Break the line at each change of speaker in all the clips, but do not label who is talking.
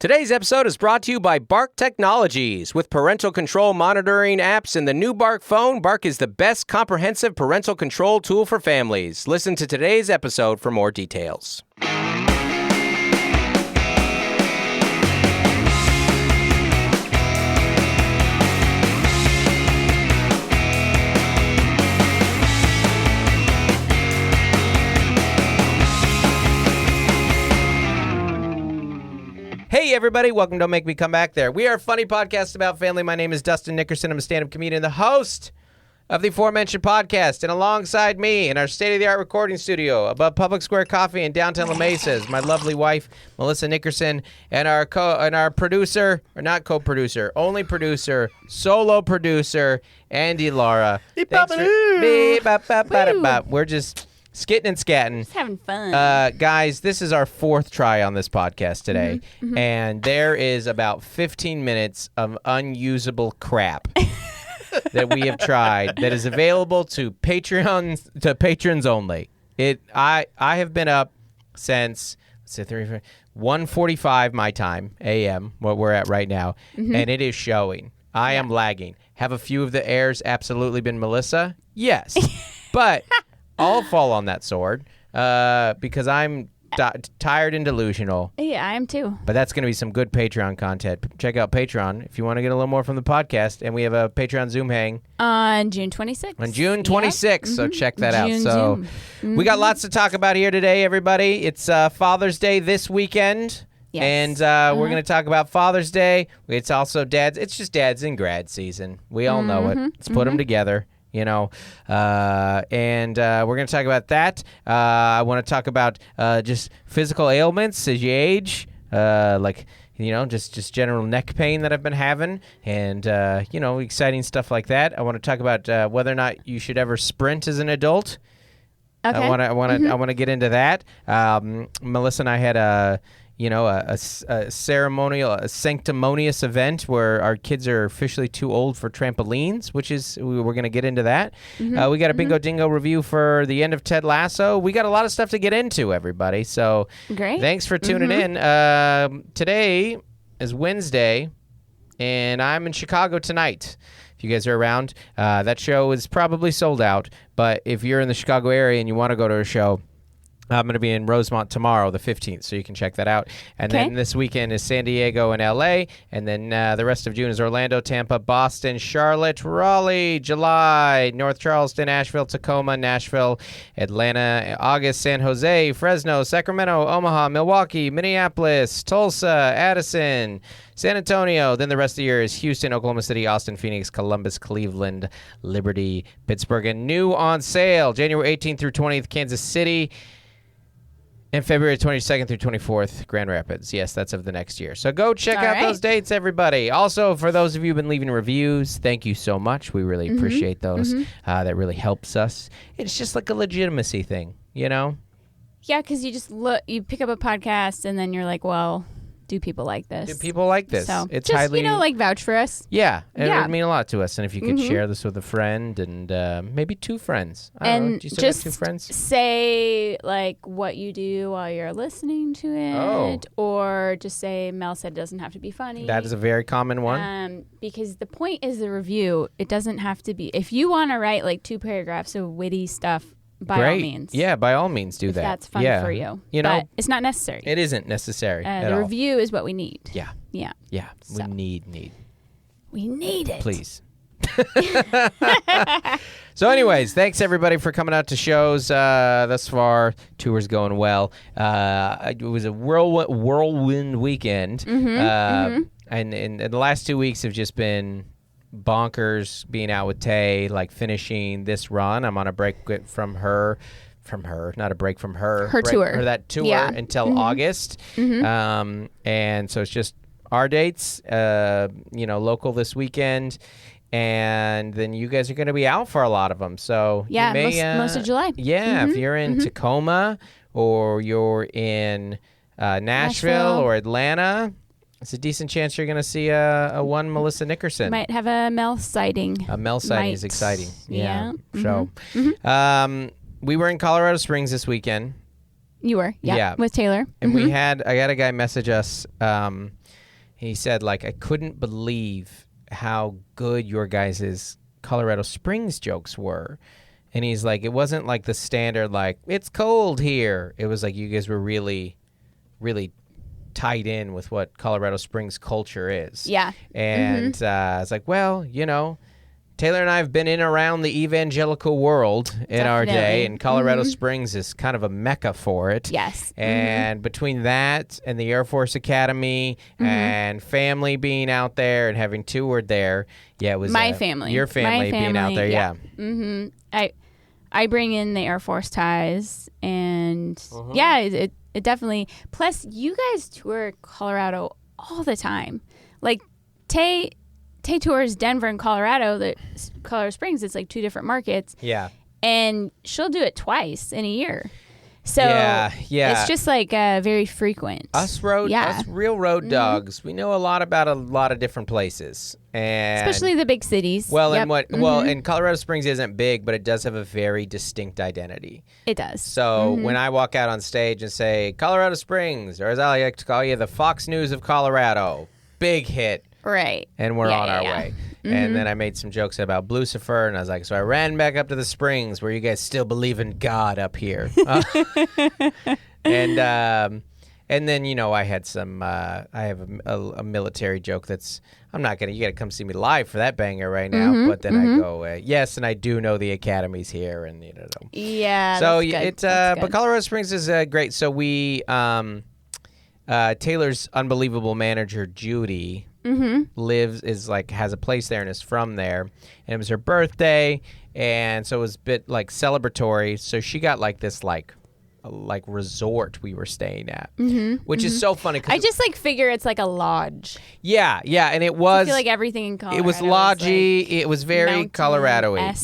Today's episode is brought to you by Bark Technologies. With parental control monitoring apps in the new Bark phone, Bark is the best comprehensive parental control tool for families. Listen to today's episode for more details. Hey everybody, welcome to Don't Make Me Come Back There. We are a funny podcast about family. My name is Dustin Nickerson. I'm a stand-up comedian, the host of the aforementioned podcast. And alongside me in our state-of-the-art recording studio above Public Square Coffee in downtown La Mesa is my lovely wife, Melissa Nickerson, and our producer, or not co-producer, only producer, solo producer, Andy Lara. We're just skitting and scatting.
Just having fun.
Guys, this is our fourth try on this podcast today, and there is about 15 minutes of unusable crap that we have tried that is available to patrons only. I have been up since 1:45 my time, a.m., what we're at right now, and it is showing. I am lagging. Have a few of the errors absolutely been Melissa? Yes. But I'll fall on that sword because I'm tired and delusional.
Yeah, I am too.
But that's going to be some good Patreon content. Check out Patreon if you want to get a little more from the podcast. And we have a Patreon Zoom hang.
On June 26th.
On June 26th, so check that out. So we got lots to talk about here today, everybody. It's Father's Day this weekend. Yes. And we're going to talk about Father's Day. It's also Dad's. It's just Dad's in grad season. We all know it. Let's put them together. You know, and we're going to talk about that. I want to talk about just physical ailments as you age, like, you know, just general neck pain that I've been having, and, you know, exciting stuff like that. I want to talk about whether or not you should ever sprint as an adult. Okay. I want to get into that. Melissa and I had a ceremonial, a sanctimonious event where our kids are officially too old for trampolines, which is, we're going to get into that. We got a Bingo Dingo review for the end of Ted Lasso. We got a lot of stuff to get into, everybody. So
great.
Thanks for tuning in. Today is Wednesday, and I'm in Chicago tonight. If you guys are around, that show is probably sold out. But if you're in the Chicago area and you want to go to a show, I'm going to be in Rosemont tomorrow, the 15th, so you can check that out. And then this weekend is San Diego and L.A., and then the rest of June is Orlando, Tampa, Boston, Charlotte, Raleigh, July, North Charleston, Asheville, Tacoma, Nashville, Atlanta, August, San Jose, Fresno, Sacramento, Omaha, Milwaukee, Minneapolis, Tulsa, Addison, San Antonio. Then the rest of the year is Houston, Oklahoma City, Austin, Phoenix, Columbus, Cleveland, Liberty, Pittsburgh, and new on sale January 18th through 20th, Kansas City. And February 22nd through 24th, Grand Rapids. Yes, that's of the next year. So go check out those dates, everybody. Also, for those of you who've been leaving reviews, thank you so much. We really appreciate those. That really helps us. It's just like a legitimacy thing, you know?
Yeah, because you just you pick up a podcast, and then you're like, well, do people like this?
Do people like this?
So
it's
just,
highly,
like vouch for us.
Yeah, it would mean a lot to us. And if you could share this with a friend and maybe two friends. I don't know. Do you still
just
got two friends?
Say like what you do while you're listening to it, or just say Mel said it doesn't have to be funny.
That is a very common one.
Because the point is the review. It doesn't have to be. If you want to write like 2 paragraphs of witty stuff, by all means.
Yeah, by all means do that.
That's fun for you. You know, but it's not necessary.
It isn't necessary at
the
all.
review is what we need.
Yeah.
Yeah.
Yeah.
So.
We
need it.
Please. So anyways, thanks everybody for coming out to shows thus far. Tour's going well. It was a whirlwind weekend. And the last 2 weeks have just been bonkers, being out with Tay, like finishing this run. I'm on a break from her, not a break from her.
Her
break,
tour.
Or that tour until August. And so it's just our dates, local this weekend. And then you guys are going to be out for a lot of them. So
yeah, most of July.
Yeah, if you're in Tacoma or you're in Nashville or Atlanta, it's a decent chance you're going to see a one Melissa Nickerson.
Might have a Mel sighting.
A Mel sighting is exciting. Yeah. So, we were in Colorado Springs this weekend.
You were, yeah. With Taylor.
And I got a guy message us he said, like, I couldn't believe how good your guys' Colorado Springs jokes were. And he's like, it wasn't like the standard, like, it's cold here. It was like you guys were really, really tied in with what Colorado Springs culture is.
Yeah.
And I was like, well, you know, Taylor and I have been in and around the evangelical world in our day, and Colorado Springs is kind of a mecca for it.
Yes.
And between that and the Air Force Academy and family being out there and having toured there, yeah, it was
my family.
Your family being out there, yeah.
I bring in the Air Force ties, and yeah, it definitely. Plus, you guys tour Colorado all the time. Like Tay tours Denver and Colorado. The Colorado Springs, it's like 2 different markets.
Yeah,
and she'll do it twice in a year. So
yeah,
it's just like very frequent.
Us real road dogs. We know a lot about a lot of different places, and
especially the big cities.
Well, and Colorado Springs isn't big, but it does have a very distinct identity.
It does.
So when I walk out on stage and say Colorado Springs, or as I like to call you, the Fox News of Colorado, big hit.
Right.
And we're on our way. And then I made some jokes about Lucifer, and I was like, so I ran back up to the Springs where you guys still believe in God up here. And then, you know, I had some, I have a military joke that's, you got to come see me live for that banger right now. But then I go, yes, and I do know the academy's here. And, you know.
Yeah.
So
that's
but Colorado Springs is great. So we, Taylor's unbelievable manager, Judy, has a place there and is from there, and it was her birthday, and so it was a bit like celebratory. So she got like this like resort we were staying at, which is so funny.
I just like figure it's like a lodge.
Yeah, and it was.
I feel like everything in Colorado.
It was lodgy.
Like
it was very Colorado-y.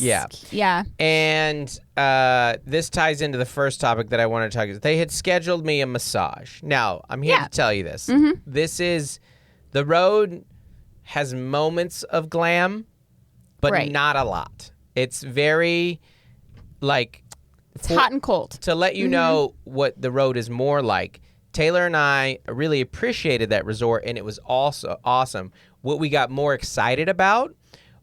Yeah.
And this ties into the first topic that I want to talk about. They had scheduled me a massage. Now I'm here to tell you this. This is. The road has moments of glam, but not a lot. It's very, like...
It's hot and cold.
To let you know what the road is more like, Taylor and I really appreciated that resort, and it was also awesome. What we got more excited about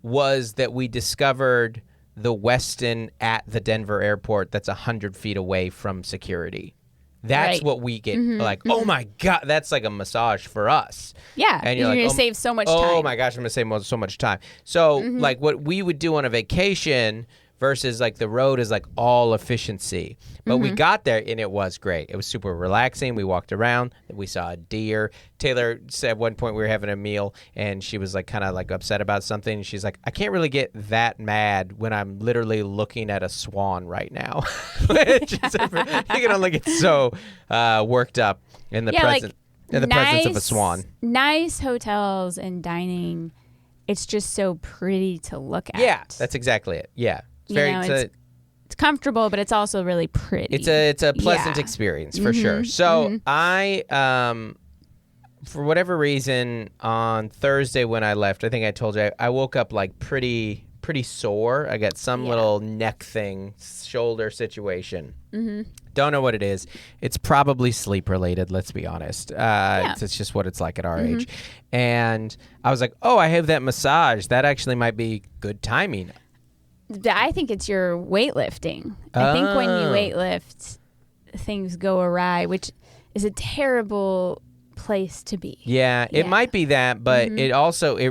was that we discovered the Westin at the Denver airport that's 100 feet away from security. That's what we get, oh my God, that's like a massage for us.
Yeah,
and
you're going to save so much time.
Oh my gosh, I'm going to save so much time. So, like, what we would do on a vacation versus, like, the road is, like, all efficiency. But we got there, and it was great. It was super relaxing. We walked around. We saw a deer. Taylor said at one point we were having a meal, and she was, like, kind of, like, upset about something. And she's like, I can't really get that mad when I'm literally looking at a swan right now. You can only get so worked up in the presence of a swan.
Nice hotels and dining, it's just so pretty to look at.
Yeah, that's exactly it. Yeah.
It's comfortable, but it's also really pretty.
It's a pleasant experience for sure. So I, for whatever reason, on Thursday when I left, I think I told you I woke up like pretty sore. I got some little neck thing, shoulder situation. Don't know what it is. It's probably sleep related. Let's be honest. It's just what it's like at our age. And I was like, oh, I have that massage. That actually might be good timing.
I think it's your weightlifting. I think when you weightlift, things go awry, which is a terrible place to be.
Yeah, it might be that, but it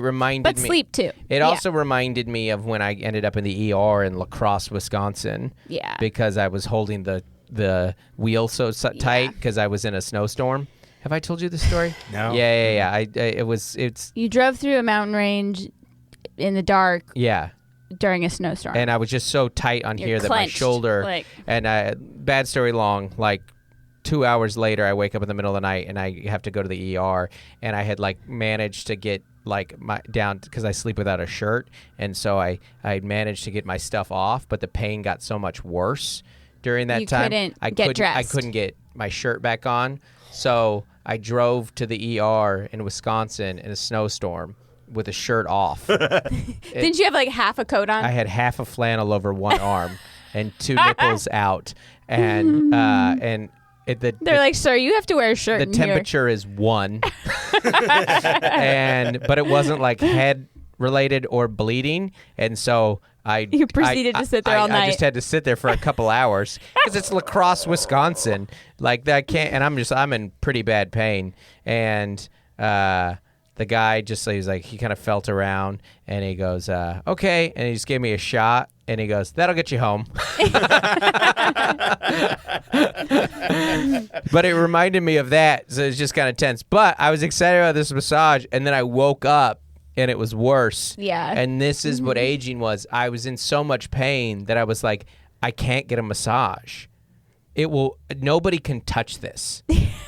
reminded me.
But sleep too.
It also reminded me of when I ended up in the ER in La Crosse, Wisconsin. Yeah. Because I was holding the wheel so tight because I was in a snowstorm. Have I told you this story?
No.
Yeah.
You drove through a mountain range in the dark.
Yeah.
During a snowstorm.
And I was just so tight on here that my shoulder, bad story long, like 2 hours later, I wake up in the middle of the night and I have to go to the ER, and I had like managed to get like my down because I sleep without a shirt, and so I managed to get my stuff off, but the pain got so much worse during that time. I couldn't get my shirt back on, so I drove to the ER in Wisconsin in a snowstorm with a shirt off.
Didn't you have like half a coat on?
I had half a flannel over one arm and two nipples out, and
They're like, sir, you have to wear a shirt.
The temperature is 1, but it wasn't like head related or bleeding, and so
you proceeded to sit there all night.
I just had to sit there for a couple hours because it's La Crosse, Wisconsin. Like that can't, and I'm in pretty bad pain. And the guy just he was like, he kind of felt around and he goes, okay, and he just gave me a shot and he goes, that'll get you home. But it reminded me of that, so it's just kind of tense. But I was excited about this massage, and then I woke up and it was worse.
Yeah.
And this is what aging was. I was in so much pain that I was like, I can't get a massage. Nobody can touch this.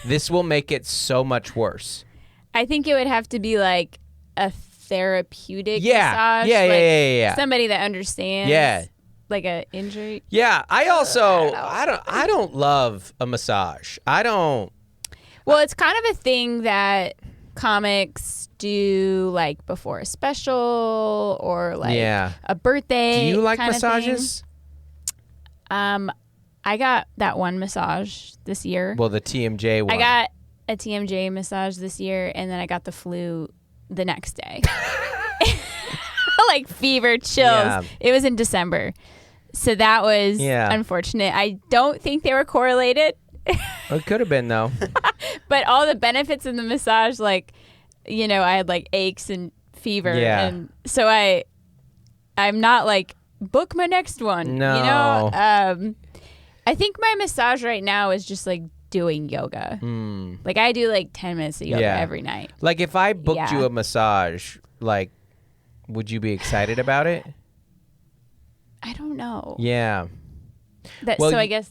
This will make it so much worse.
I think it would have to be like a therapeutic
Yeah.
massage.
Yeah.
Somebody that understands.
Yeah.
Like a injury.
Yeah. I don't love a massage. I don't.
Well, it's kind of a thing that comics do like before a special or like a birthday.
Do you like
kind
massages?
I got that one massage this year.
Well, the TMJ one.
I got a TMJ massage this year, and then I got the flu the next day. Like fever, chills. Yeah. It was in December. So that was unfortunate. I don't think they were correlated.
It could have been, though.
But all the benefits of the massage, like, you know, I had like aches and fever.
Yeah.
And so I'm not like, book my next one.
No.
You know? I think my massage right now is just like doing yoga. Like I do like 10 minutes of yoga every night.
Like if I booked you a massage, like, would you be excited about it?
I don't know.
Yeah.
So I guess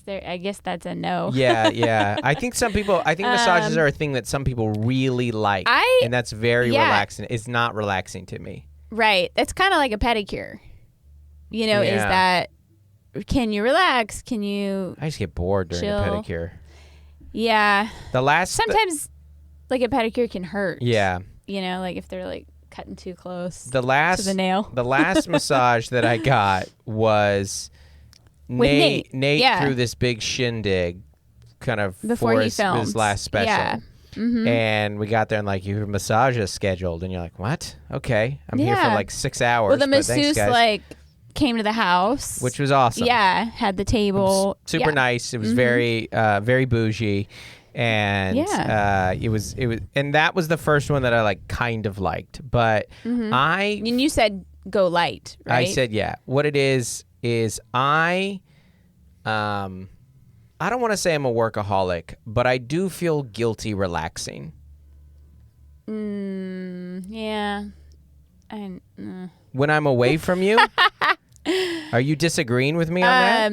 that's a no.
Yeah. I think massages are a thing that some people really like, and that's very relaxing. It's not relaxing to me.
Right. That's kind of like a pedicure. You know, is that, can you relax? Can you
I just get bored during a pedicure.
Yeah.
Sometimes
like a pedicure can hurt.
Yeah.
You know, like if they're like cutting too close to the nail.
The last massage that I got was Nate threw this big shindig kind of
before he filmed
his last special. Yeah.
Mm-hmm.
And we got there and like, your massage is scheduled, and you're like, what? Okay. I'm here for like 6 hours.
Well, the masseuse like came to the house,
which was awesome.
Yeah, had the table.
Super nice. It was very very bougie. And it was and that was the first one that I like kind of liked. But
and you said go light, right?
I said what it is I don't want to say I'm a workaholic, but I do feel guilty relaxing.
Yeah.
When I'm away from you? Are you disagreeing with me on that?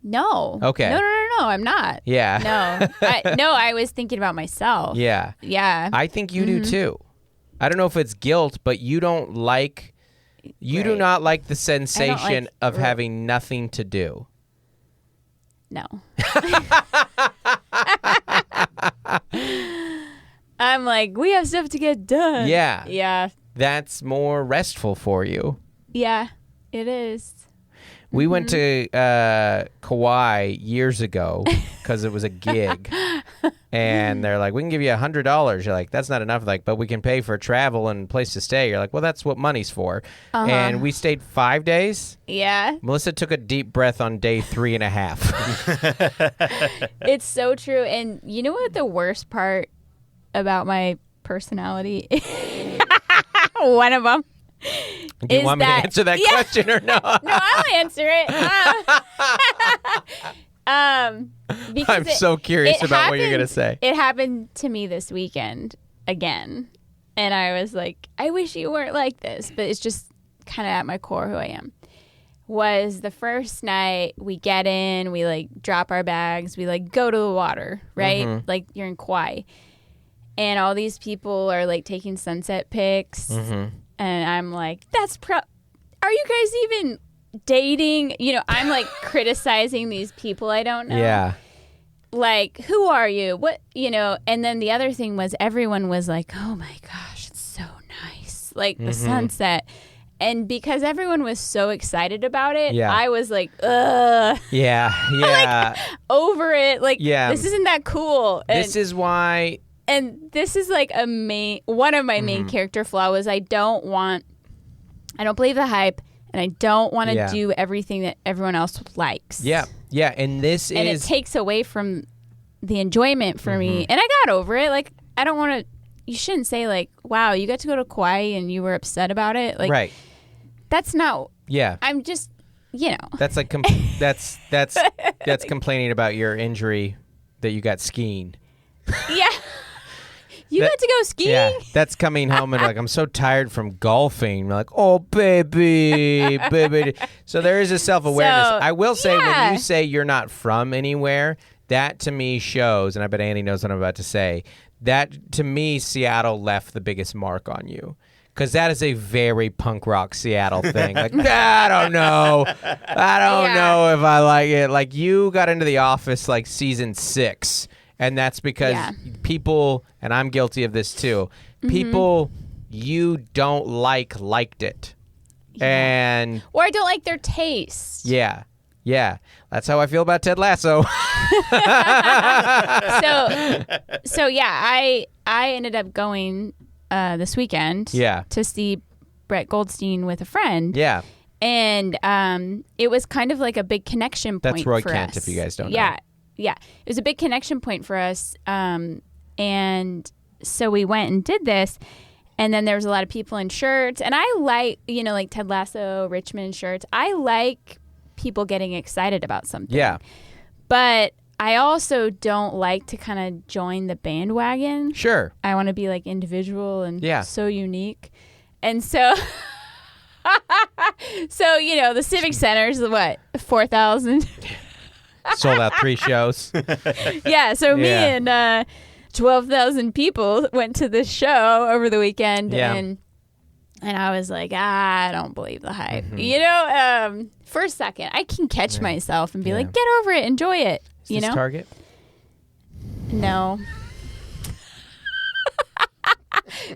No.
Okay.
No, I'm not.
Yeah.
No. I was thinking about myself.
Yeah.
Yeah.
I think you do too. I don't know if it's guilt, but you do not like the sensation of having nothing to do.
No. I'm like, we have stuff to get done.
Yeah.
Yeah.
That's more restful for you.
Yeah, it is.
We went to Kauai years ago because it was a gig. And they're like, we can give you $100. You're like, that's not enough. Like, but we can pay for travel and place to stay. You're like, well, that's what money's for. And we stayed 5 days.
Yeah.
Melissa took a deep breath on day 3.5.
It's so true. And you know what the worst part about my personality is? One of them.
Do you want me to answer that question or no?
No, I'll answer it.
I'm so curious about what you're going to say.
It happened to me this weekend again. And I was like, I wish you weren't like this. But it's just kind of at my core who I am. Was the first night we get in, we like drop our bags, we like go to the water, right? Mm-hmm. Like you're in Kauai. And all these people are like taking sunset pics. Mm-hmm. And I'm like, are you guys even dating? You know, I'm like criticizing these people I don't know.
Yeah.
Like, who are you? What, you know? And then the other thing was everyone was like, oh my gosh, it's so nice. Like the sunset. And because everyone was so excited about it,
Yeah.
I was like, ugh.
Yeah.
Like, over it. Like,
Yeah.
this isn't that cool. And,
This is why.
and this is like one of my main character flaw was I don't believe the hype, and I don't want to do everything that everyone else likes.
Yeah. Yeah. And
it takes away from the enjoyment for me. And I got over it. Like, I don't want to, you shouldn't say like, wow, you got to go to Kauai and you were upset about it. Like,
right.
That's not,
Yeah.
I'm just, you know.
That's like, that's complaining about your injury that you got skiing.
Yeah. You got to go skiing?
Yeah, that's coming home and like, I'm so tired from golfing. Like, oh, baby. So there is a self-awareness.
So,
I will say, when you say you're not from anywhere, that to me shows, and I bet Andy knows what I'm about to say, that to me, Seattle left the biggest mark on you. Because that is a very punk rock Seattle thing. Like, I don't know. I don't know if I like it. Like, you got into The Office like season 6. And that's because people, and I'm guilty of this too, people you don't liked it. And
or I don't like their taste.
Yeah. That's how I feel about Ted Lasso.
So yeah, I ended up going this weekend to see Brett Goldstein with a friend.
Yeah.
And it was kind of like a big connection point.
That's Roy
for
Kent,
us.
if you guys don't know.
Yeah. It was a big connection point for us. And so we went and did this. And then there was a lot of people in shirts. And I like, like Ted Lasso, Richmond shirts. I like people getting excited about something. Yeah. But I also don't like to kind of join the bandwagon.
Sure.
I want to be like individual and so unique. And so... So, the Civic Center is what? 4,000?
Sold out 3 shows.
Yeah, so me and 12,000 people went to this show over the weekend, and I was like, I don't believe the hype. For a second, I can catch myself and be like, get over it, enjoy it.
Is this Target?
No.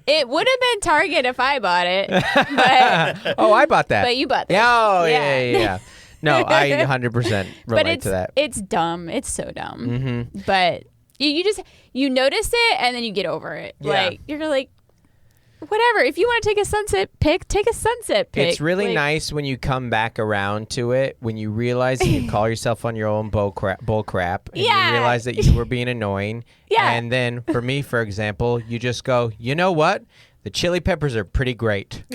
It would have been Target if I bought it. But,
I bought that.
But you bought that.
Yeah. No, I 100% relate to that.
It's dumb. It's so dumb. But you notice it and then you get over it. Yeah. Like, you're like, whatever. If you want to take a sunset pic, take a sunset pic.
It's really nice when you come back around to it, when you realize that you call yourself on your own bull crap, and you realize that you were being annoying. Yeah. And then for me, for example, you just go, you know what? The chili peppers are pretty great.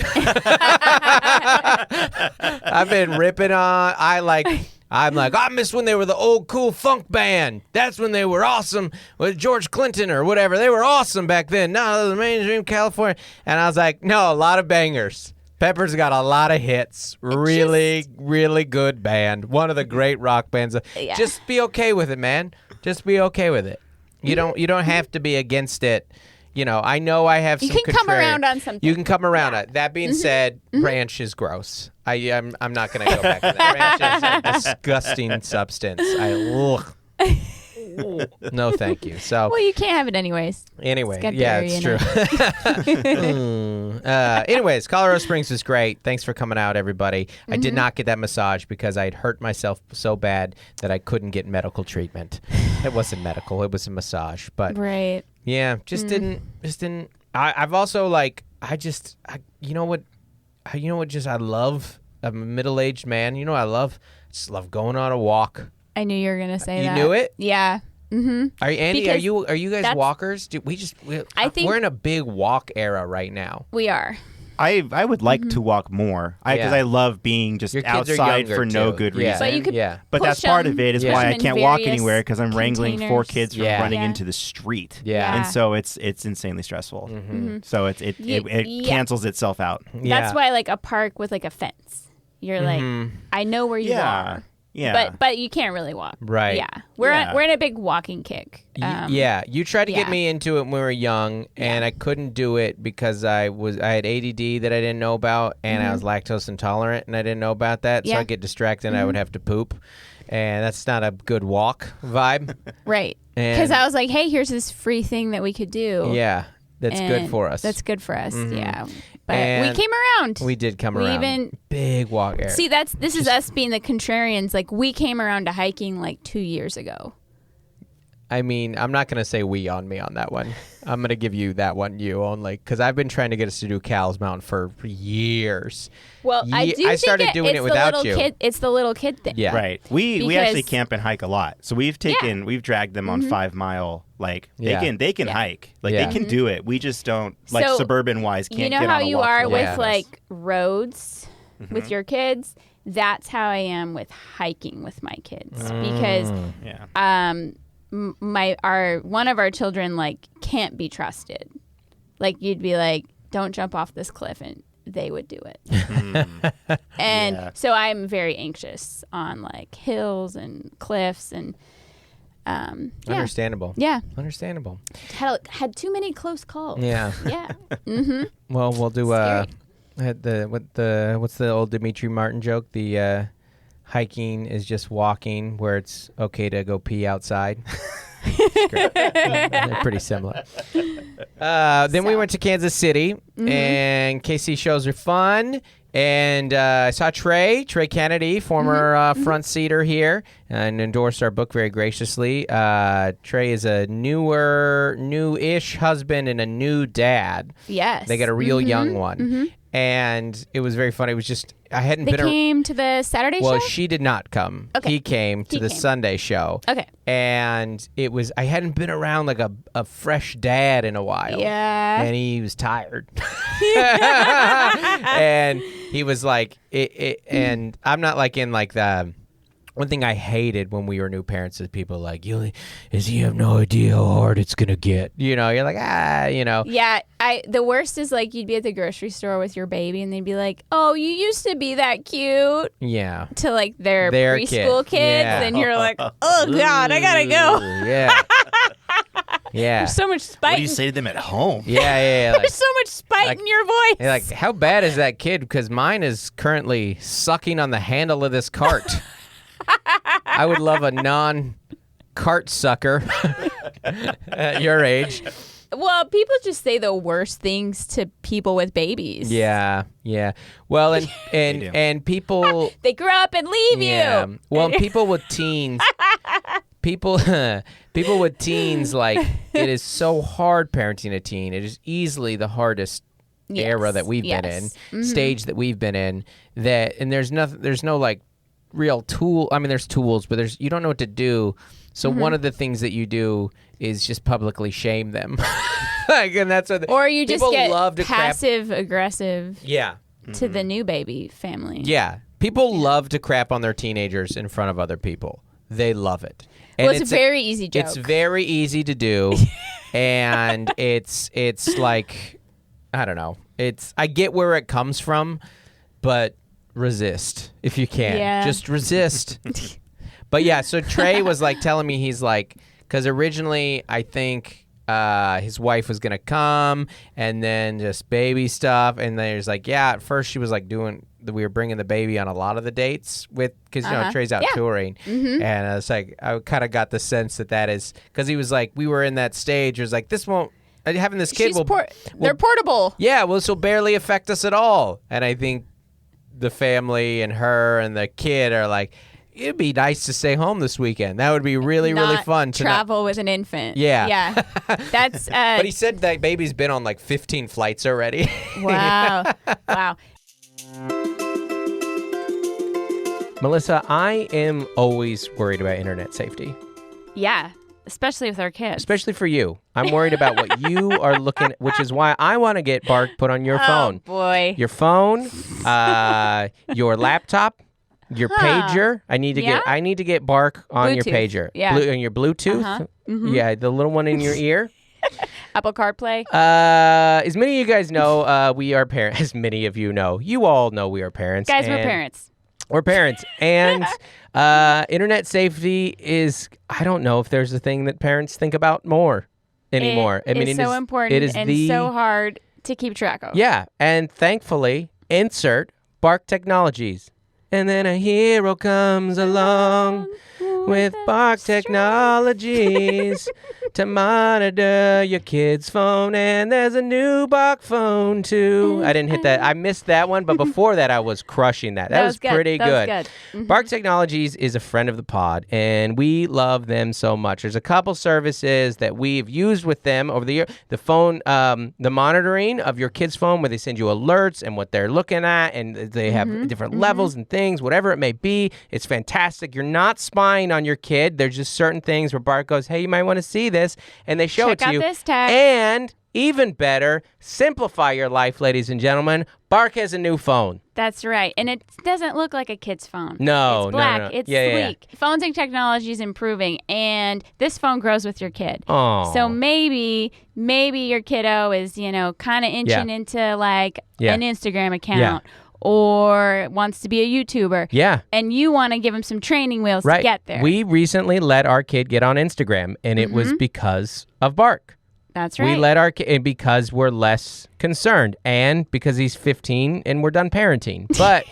I've been ripping on. I'm like, I miss when they were the old cool funk band. That's when they were awesome with George Clinton or whatever. They were awesome back then. No, the mainstream California. And I was like, no, a lot of bangers. Peppers got a lot of hits. Really, really good band. One of the great rock bands. Just be okay with it, man. Just be okay with it. You don't have to be against it. I know I have some
You can come around on something.
You can come around on it. That being said, ranch is gross. I'm not going to go back to that. Ranch is a disgusting substance. No, thank you. So,
well, you can't have it anyways.
Anyway,
it's
true. Anyways, Colorado Springs was great. Thanks for coming out, everybody. I did not get that massage because I had hurt myself so bad that I couldn't get medical treatment. It wasn't medical. It was a massage. But
right.
Yeah, just didn't. I've also you know what I love. I'm a middle-aged man. I just love going on a walk.
I knew you were gonna say that.
You knew it?
Yeah. Mm-hmm.
Are you guys walkers? I think we're in a big walk era right now.
We are.
I would like to walk more because I love being just outside for no good reason.
But you could
but that's part of it is why I can't walk anywhere because I'm wrangling 4 kids from running into the street.
Yeah.
And so it's insanely stressful. So it cancels itself out.
That's why a park with a fence. You're like, I know where you are.
Yeah.
But you can't really walk.
Right.
Yeah. We're in a big walking kick.
You tried to get me into it when we were young, and I couldn't do it because I had ADD that I didn't know about, and I was lactose intolerant, and I didn't know about that. So I'd get distracted and I would have to poop. And that's not a good walk vibe.
Right. Because I was like, hey, here's this free thing that we could do.
Yeah. That's good for us.
That's good for us.
Mm-hmm.
Yeah. But
And
we came around.
We did come around.
Even
big walk. Eric.
See, this is us being the contrarians. Like, we came around to hiking like 2 years ago.
I mean, I'm not going to say we on me on that one. I'm going to give you that one, you only, because I've been trying to get us to do Cowles Mountain for years.
Well, I
started doing it without you.
It's the little kid thing.
Yeah.
Right. We actually camp and hike a lot. So we've dragged them on 5 mile. Like they can hike. Like they can do it. We just don't suburban wise can't get on a walk.
You know how you are with like roads
Mm-hmm.
with your kids? That's how I am with hiking with my kids because one of our children like can't be trusted. Like you'd be like, don't jump off this cliff, and they would do it. And so I'm very anxious on like hills and cliffs and
Understandable.
Yeah.
Understandable.
Had too many close calls.
Yeah.
Yeah. Mm-hmm.
Well, we'll do what's the old Dimitri Martin joke? The hiking is just walking where it's okay to go pee outside. They're pretty similar. Then we went to Kansas City, and KC shows are fun. And I saw Trey Kennedy, former front seater here, and endorsed our book very graciously. Trey is a new-ish husband and a new dad.
Yes.
They got a real young one. Mm-hmm. And it was very funny. It was just, I hadn't been...
They came to the Saturday show?
Well, she did not come.
Okay.
He came to the Sunday show.
Okay.
And it was, I hadn't been around like a fresh dad in a while.
Yeah.
And he was tired. And he was like, and I'm not like in like the... One thing I hated when we were new parents is people like, you have no idea how hard it's going to get. You know, you're like,
Yeah, the worst is like you'd be at the grocery store with your baby and they'd be like, oh, you used to be that cute.
Yeah.
To like their preschool kids.
Yeah.
And you're like, oh, God, I got to go.
Yeah. Yeah.
There's so much spite.
What do you say to them at home?
Yeah.
There's so much spite in your voice.
You're like, how bad is that kid? Because mine is currently sucking on the handle of this cart. I would love a non-cart sucker at your age.
Well, people just say the worst things to people with babies.
Yeah. Well, and people...
They grow up and leave you.
Well, and people with teens... People with teens, like, it is so hard parenting a teen. It is easily the hardest era that we've been in, stage that we've been in. And there's no, like, real tool. I mean, there's tools, but you don't know what to do. So one of the things that you do is just publicly shame them. And that's what
or you just get
love to
passive aggressive
to
the new baby family.
Yeah. People love to crap on their teenagers in front of other people. They love it. And
it's a very easy joke.
It's very easy to do. And it's like, I don't know. I get where it comes from, but resist if you can.
Yeah.
Just resist. But yeah, so Trey was like telling me, he's like, because originally I think his wife was gonna come and then just baby stuff, and then there's like, at first she was like we were bringing the baby on a lot of the dates because Trey's out touring, and I was like, I kind of got the sense that is because he was like, we were in that stage. It was like, this won't. Having this kid
they're portable.
Yeah, well, this will barely affect us at all. And I think the family and her and the kid are like, it'd be nice to stay home this weekend. That would be really, really fun to
travel with an infant.
Yeah.
That's.
But he said that baby's been on like 15 flights already.
Wow.
Melissa, I am always worried about internet safety.
Yeah. Especially with our kids.
Especially for you. I'm worried about what you are looking at, which is why I want to get Bark put on your phone.
Oh, boy.
Your phone, your laptop, your pager. I need to get Bark on
Bluetooth.
Your pager.
Yeah.
On your Bluetooth.
Uh-huh. Mm-hmm.
Yeah, the little one in your ear.
Apple CarPlay.
As many of you guys know, we are parents. As many of you know. You all know we are parents.
Guys, we're parents.
We're parents. And internet safety is, I don't know if there's a thing that parents think about more anymore.
It is so important and so hard to keep track of.
Yeah. And thankfully, insert Bark Technologies. And then a hero comes along. with Bark Technologies to monitor your kid's phone. And there's a new Bark phone, too. I didn't hit that. I missed that one, but before that, I was crushing that. That was pretty good.
That was good. Mm-hmm.
Bark Technologies is a friend of the pod, and we love them so much. There's a couple services that we've used with them over the year. The phone, the monitoring of your kid's phone, where they send you alerts and what they're looking at, and they have different levels and things, whatever it may be. It's fantastic. You're not spying on your kid. There's just certain things where Bark goes, hey, you might want to see this, and they show it to you.
Check out this text.
And even better, simplify your life, ladies and gentlemen. Bark has a new phone.
That's right. And it doesn't look like a kid's phone.
No,
it's black.
no.
It's sleek. Yeah. Phones and technology is improving, and this phone grows with your kid.
Oh.
So maybe your kiddo is, kind of inching into like an Instagram account.
Yeah.
Or wants to be a YouTuber.
Yeah.
And you want to give him some training wheels to get there.
We recently let our kid get on Instagram, and it was because of Bark.
That's right.
We let our kid, because we're less concerned, and because he's 15 and we're done parenting. But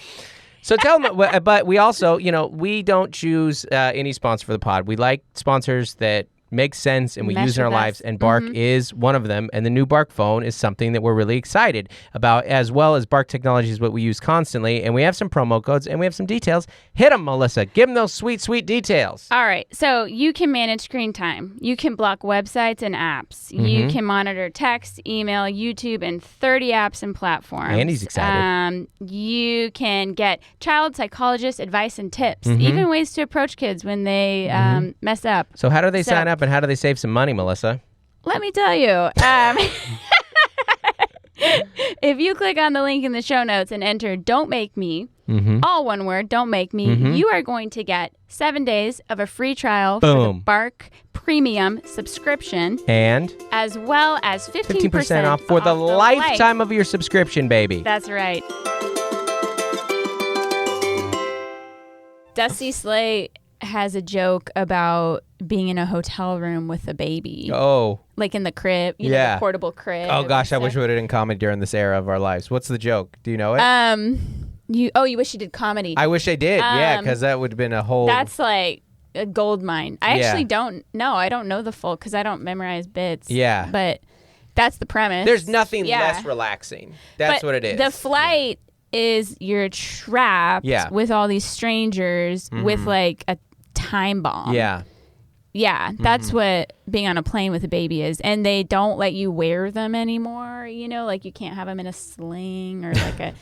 so tell them, but we also, we don't choose any sponsor for the pod. We like sponsors that make sense and we use in our lives, and Bark is one of them. And the new Bark phone is something that we're really excited about, as well as Bark Technology is what we use constantly. And we have some promo codes and we have some details. Hit them, Melissa. Give them those sweet, sweet details.
All right. So you can manage screen time. You can block websites and apps. You can monitor text, email, YouTube, and 30 apps and platforms.
Andy's excited.
You can get child psychologist advice and tips, even ways to approach kids when they mess up.
So how do they sign up? And how do they save some money, Melissa?
Let me tell you. If you click on the link in the show notes and enter Don't Make Me, all one word, Don't Make Me, you are going to get 7 days of a free trial for the Bark Premium subscription.
And?
As well as 15%
off for the lifetime of your subscription, baby.
That's right. Dusty Slay has a joke about being in a hotel room with a baby.
Oh.
Like in the crib, the portable crib.
Oh, gosh, I wish we would have done comedy during this era of our lives. What's the joke? Do you know it?
You wish you did comedy.
I wish I did, because that would have been a whole...
That's like a gold mine. I actually don't know. I don't know the full, because I don't memorize bits.
Yeah.
But that's the premise.
There's nothing less relaxing. That's what it is.
The flight is you're trapped with all these strangers with like a time bomb. Yeah, that's what being on a plane with a baby is. And they don't let you wear them anymore, like you can't have them in a sling or like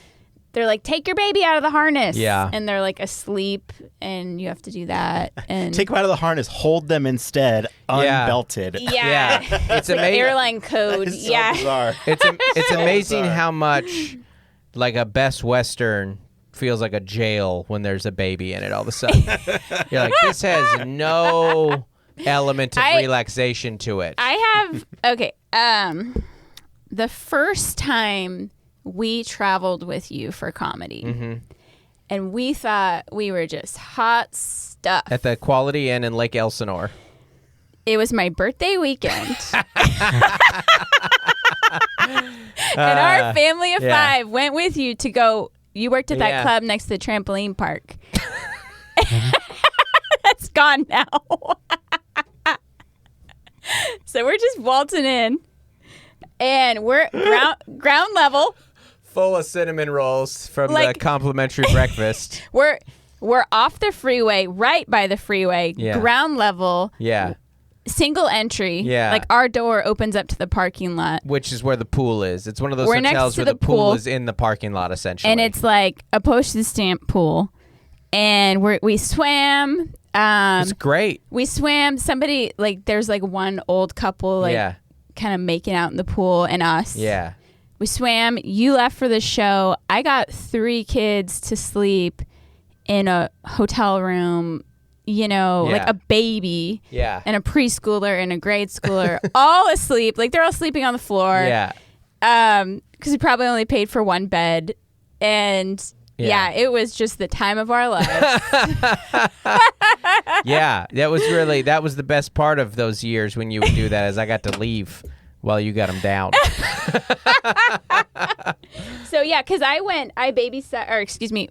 they're like, take your baby out of the harness. Yeah. And they're like asleep and you have to do that. And
take them out of the harness, hold them instead, unbelted.
Yeah. It's an airline code.
It's so bizarre.
It's amazing how much like a Best Western feels like a jail when there's a baby in it all of a sudden. You're like, this has no element of relaxation to it.
The first time we traveled with you for comedy, and we thought we were just hot stuff.
At the Quality Inn in Lake Elsinore.
It was my birthday weekend. And our family of 5 went with you to go. You worked at that club next to the trampoline park. That's gone now. So we're just waltzing in, and we're ground level.
Full of cinnamon rolls from the complimentary breakfast.
We're off the freeway, right by the freeway, ground level.
Yeah.
Single entry. Yeah. Like our door opens up to the parking lot.
Which is where the pool is. It's one of those hotels where the pool is in the parking lot, essentially.
And it's like a postage stamp pool. And we swam.
It's great.
We swam. Somebody, there's one old couple, kind of making out in the pool, and us.
Yeah.
We swam. You left for the show. I got 3 kids to sleep in a hotel room. Like a baby and a preschooler and a grade schooler all asleep. They're all sleeping on the floor.
Yeah.
Because we probably only paid for 1 bed. And it was just the time of our lives.
Yeah, that was the best part of those years when you would do that, is I got to leave while you got them down. So
because I babysat, or excuse me,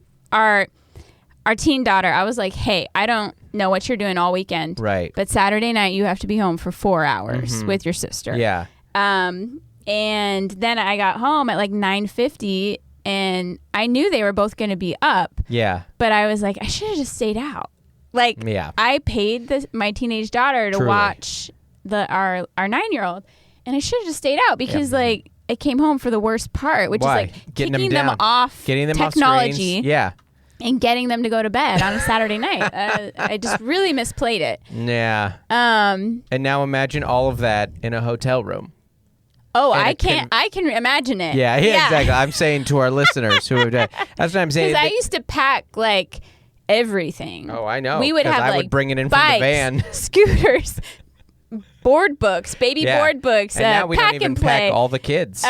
our teen daughter, I was like, hey, I don't know what you're doing all weekend.
Right.
But Saturday night, you have to be home for 4 hours with your sister.
Yeah.
And then I got home at like 9:50, and I knew they were both going to be up.
Yeah.
But I was like, I should have just stayed out. Like, I paid my teenage daughter to watch our 9-year-old, and I should have just stayed out because like I came home for the worst part, which is like kicking them off technology.
Yeah.
And getting them to go to bed on a Saturday night. I just really misplayed it.
Yeah. And now imagine all of that in a hotel room.
Oh, I can imagine it.
Yeah, exactly. I'm saying to our listeners who have done, that's what I'm saying.
Because I used to pack like everything.
Oh, I know.
We would have
I
like
would bring it in
bikes,
from the van.
Scooters, board books, baby board books,
and now we
pack
don't even
and play.
pack all the kids.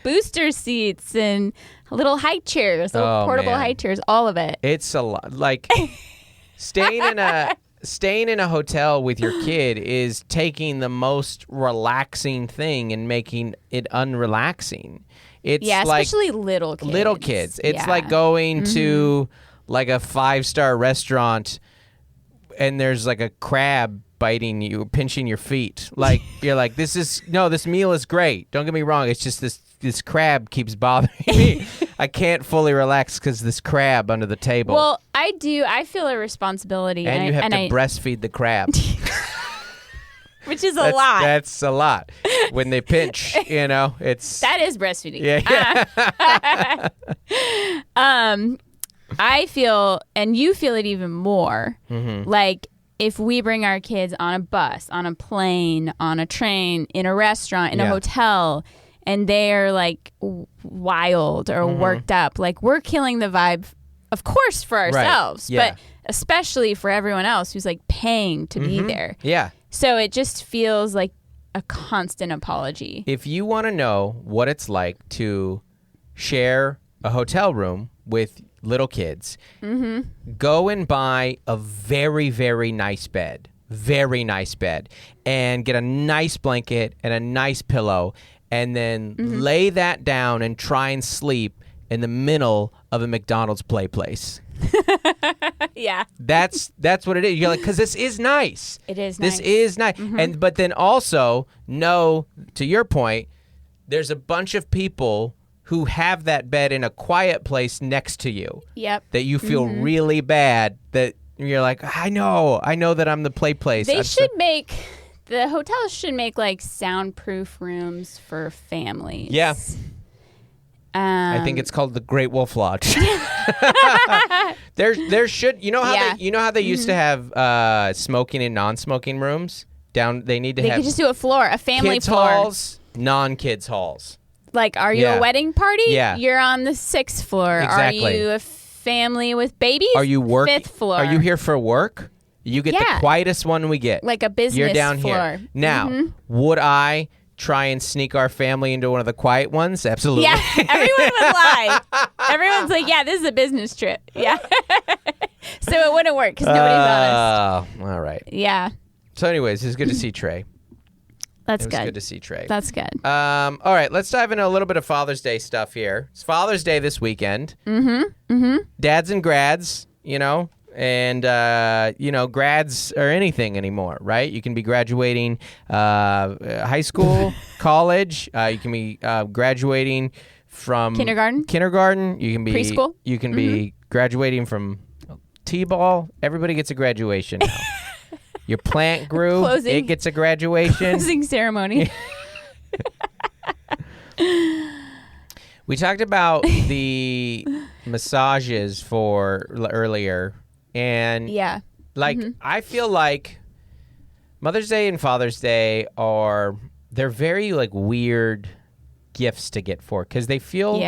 Booster seats and little high chairs, little portable high chairs, all of it.
It's a lot. Like staying in a hotel with your kid is taking the most relaxing thing and making it unrelaxing. It's
especially little kids.
Little kids. It's like going to like a 5-star restaurant and there's like a crab biting you, pinching your feet. Like you're like, this meal is great. Don't get me wrong. It's just this crab keeps bothering me. I can't fully relax because this crab under the table.
Well, I do. I feel a responsibility.
And you have to breastfeed the crab.
Which is a lot.
That's a lot. When they pinch, it's...
That is breastfeeding.
Yeah.
I feel, and you feel it even more, like if we bring our kids on a bus, on a plane, on a train, in a restaurant, in a hotel, and they're like wild or worked up, like we're killing the vibe, of course, for ourselves, but especially for everyone else who's like paying to be there.
Yeah.
So it just feels like a constant apology.
If you want to know what it's like to share a hotel room with little kids, go and buy a very, very nice bed. Very nice bed. And get a nice blanket and a nice pillow. And then lay that down and try and sleep in the middle of a McDonald's play place.
Yeah.
That's what it is. You're like, because this is nice.
It is nice.
This is nice. But then also know, to your point, there's a bunch of people who have that bed in a quiet place next to you.
Yep.
That you feel really bad that you're like, I know that I'm the play place.
The hotels should make like soundproof rooms for families.
Yeah. I think it's called the Great Wolf Lodge. There should, how they used to have smoking and non-smoking rooms down. They need to have.
They could just do a family
kids
floor.
Halls, non-kids halls.
Like, are you a wedding party?
Yeah.
You're on the 6th floor.
Exactly.
Are you a family with babies?
Are you working?
5th floor.
Are you here for work? You get the quietest one we get.
Like a business
You're down
floor.
Here. Now, would I try and sneak our family into one of the quiet ones? Absolutely.
Yeah, everyone would lie. Everyone's like, yeah, this is a business trip. Yeah. So it wouldn't work because nobody's honest.
All right.
Yeah.
So anyways, it's good to see Trey.
It was
good to see Trey.
That's good.
All right, let's dive into a little bit of Father's Day stuff here. It's Father's Day this weekend. Dads and grads, and grads are anything anymore, right? You can be graduating high school, college. You can be graduating from
kindergarten.
You can be
preschool.
You can be graduating from T-ball. Everybody gets a graduation now. Your plant grew. It gets a graduation.
Closing ceremony.
We talked about the massages earlier, and I feel like Mother's Day and Father's Day they're very like weird gifts to get for because they feel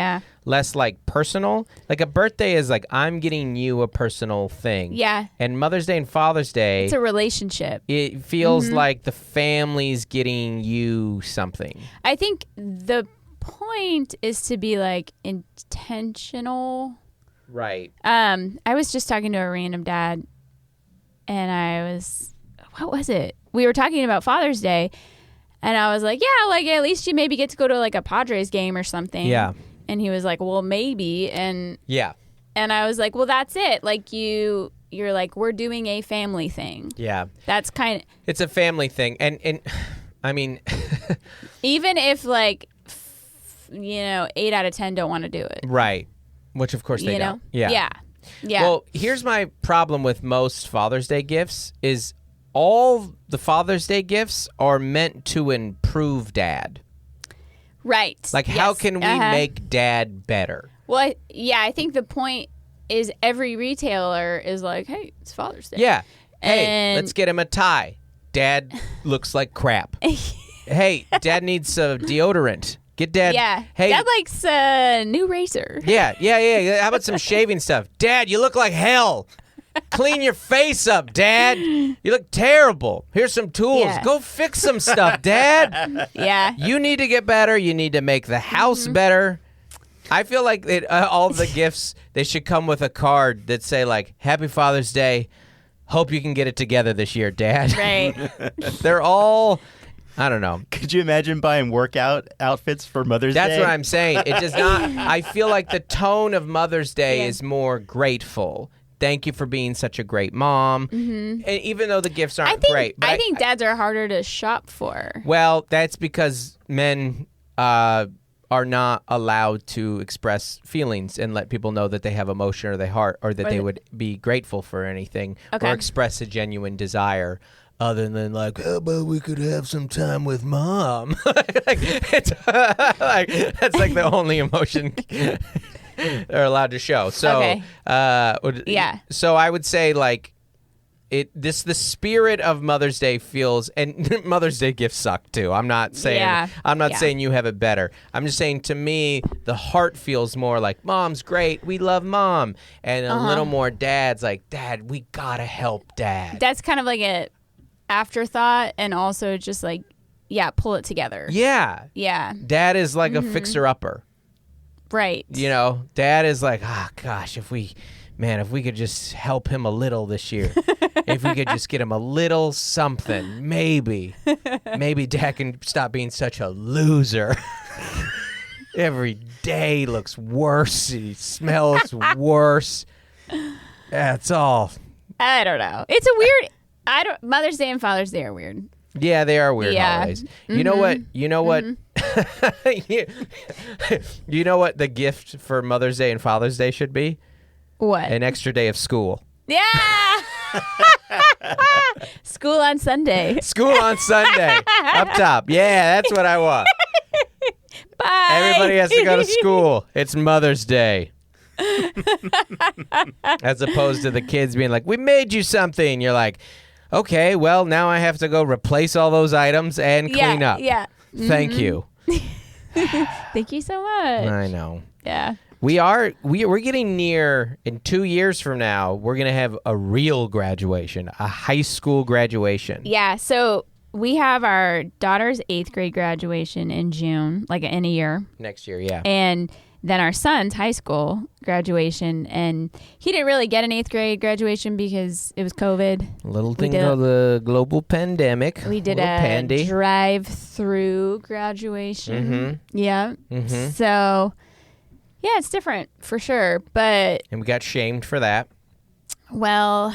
less like personal. Like a birthday is like I'm getting you a personal thing.
Yeah.
And Mother's Day and Father's Day,
it's a relationship.
It feels like the family's getting you something.
I think the point is to be like intentional.
Right.
I was just talking to a random dad and what was it? We were talking about Father's Day and I was like, yeah, like at least you maybe get to go to like a Padres game or something.
Yeah.
And he was like, well, maybe. And
yeah.
And I was like, well, that's it. Like you're like, we're doing a family thing.
Yeah.
That's kind of.
It's a family thing. And I mean.
Even if like, 8 out of 10 don't want to do it.
Right. Which of course they don't.
Yeah.
Well, here's my problem with most Father's Day gifts is all the Father's Day gifts are meant to improve Dad.
Right.
Like, how can we make Dad better?
Well, I think the point is every retailer is like, hey, it's Father's Day.
Yeah. Hey, let's get him a tie. Dad looks like crap. Hey, Dad needs deodorant. Get Dad.
Yeah.
Hey,
Dad likes a new razor.
Yeah. How about some shaving stuff? Dad, you look like hell. Clean your face up, Dad. You look terrible. Here's some tools.
Yeah.
Go fix some stuff, Dad.
Yeah.
You need to get better. You need to make the house better. I feel like all the gifts, they should come with a card that say, like, Happy Father's Day. Hope you can get it together this year, Dad.
Right.
They're all, I don't know.
Could you imagine buying workout outfits for Mother's Day?
That's what I'm saying. It does not, I feel like the tone of Mother's Day is more grateful. Thank you for being such a great mom. And even though the gifts aren't great.
I think dads are harder to shop for.
Well, that's because men are not allowed to express feelings and let people know that they have emotion or they heart or that they would be grateful for anything or express a genuine desire other than like, how about we could have some time with Mom? That's like the only emotion they're allowed to show. So, so I would say like, the spirit of Mother's Day feels, and Mother's Day gifts suck too. I'm not saying saying you have it better. I'm just saying to me the heart feels more like Mom's great. We love Mom, and a little more Dad's like, Dad, we gotta help Dad.
That's kind of like a afterthought, and also just like pull it together.
Yeah. Dad is like a fixer upper.
Right.
Dad is like, gosh, if we could just help him a little this year. If we could just get him a little something, maybe Dad can stop being such a loser. Every day looks worse. He smells worse. That's all.
I don't know. It's a weird. Mother's Day and Father's Day are weird.
Yeah, they are weird holidays. You know what? You know what? You know what the gift for Mother's Day and Father's Day should be?
What?
An extra day of school.
Yeah. School on Sunday.
School on Sunday. Up top. Yeah, that's what I want.
Bye.
Everybody has to go to school. It's Mother's Day. As opposed to the kids being like, we made you something. You're like, okay, well, now I have to go replace all those items and clean up.
Yeah.
Thank you.
Thank you so much.
I know.
Yeah.
We're getting near, in 2 years from now, we're going to have a real graduation, a high school graduation.
Yeah, so we have our daughter's 8th grade graduation in June, like in a year.
Next year, yeah.
And then our son's high school graduation, and he didn't really get an 8th grade graduation because it was COVID.
Little thing called the global pandemic.
We did a drive-through graduation. Mm-hmm. Yeah. Mm-hmm. So... yeah, it's different for sure, and
we got shamed for that.
Well,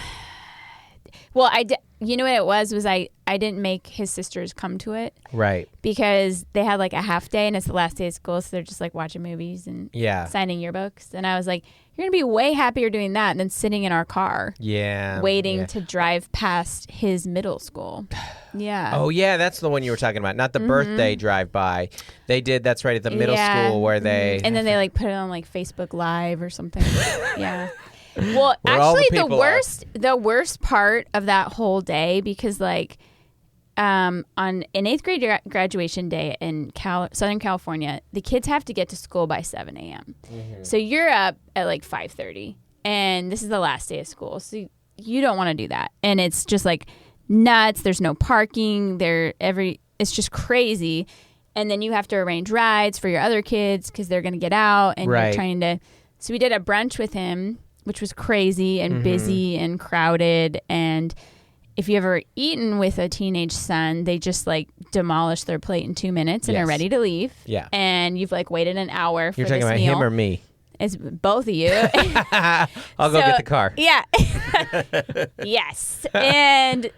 you know what it was I didn't make his sisters come to it,
right? Because
they had like a half day and it's the last day of school, so they're just like watching movies and signing yearbooks, and I was like, you're gonna be way happier doing that than sitting in our car, waiting to drive past his middle school. Yeah.
Oh yeah, that's the one you were talking about, not the birthday drive by. They did. That's right at the middle school where they
and then they like put it on like Facebook Live or something. Yeah. Well, actually, the worst part of that whole day, because like on an 8th grade graduation day in Southern California, the kids have to get to school by 7 a.m. So you're up at like 5:30, and this is the last day of school, so you don't want to do that, and it's just like nuts. There's no parking. It's just crazy, and then you have to arrange rides for your other kids because they're going to get out, and you're trying to. So we did a brunch with him, which was crazy and busy and crowded. And if you ever eaten with a teenage son, they just like demolish their plate in 2 minutes and are ready to leave.
Yeah.
And you've like waited an hour for this meal.
You're talking about him or me?
It's both of you.
I'll go get the car.
Yeah. Yes. And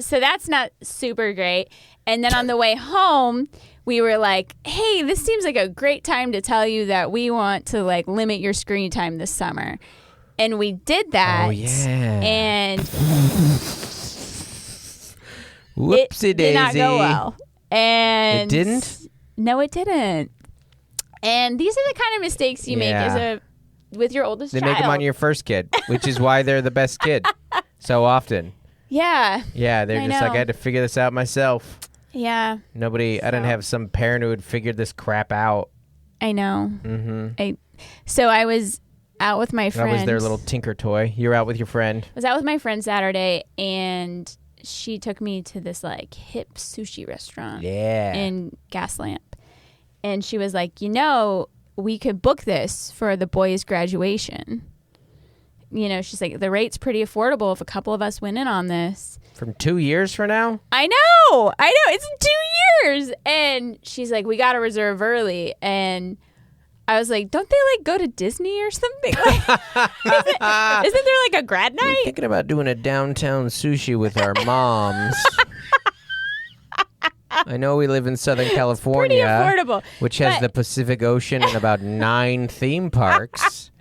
so that's not super great. And then on the way home, we were like, hey, this seems like a great time to tell you that we want to like limit your screen time this summer. And we did that.
Oh, yeah.
And
Whoopsie
it
daisy.
did not go well. And
It didn't?
No, it didn't. And these are the kind of mistakes you make with your oldest
They
child.
make them on your first kid, which is why they're the best kid so often.
Yeah.
Yeah, they're just like, I had to figure this out myself.
Yeah.
I didn't have some parent who had figured this crap out.
I know.
Mm-hmm.
So I was out with my friend.
That was their little tinker toy. You were out with your friend.
I was out with my friend Saturday, and she took me to this like hip sushi restaurant in Gaslamp. And she was like, we could book this for the boys' graduation. She's like, the rate's pretty affordable if a couple of us went in on this.
From 2 years from now?
I know. It's 2 years. And she's like, we got to reserve early. And I was like, don't they like go to Disney or something? Like, isn't there like a grad night?
We're thinking about doing a downtown sushi with our moms. I know we live in Southern California,
pretty affordable,
which has the Pacific Ocean and about 9 theme parks.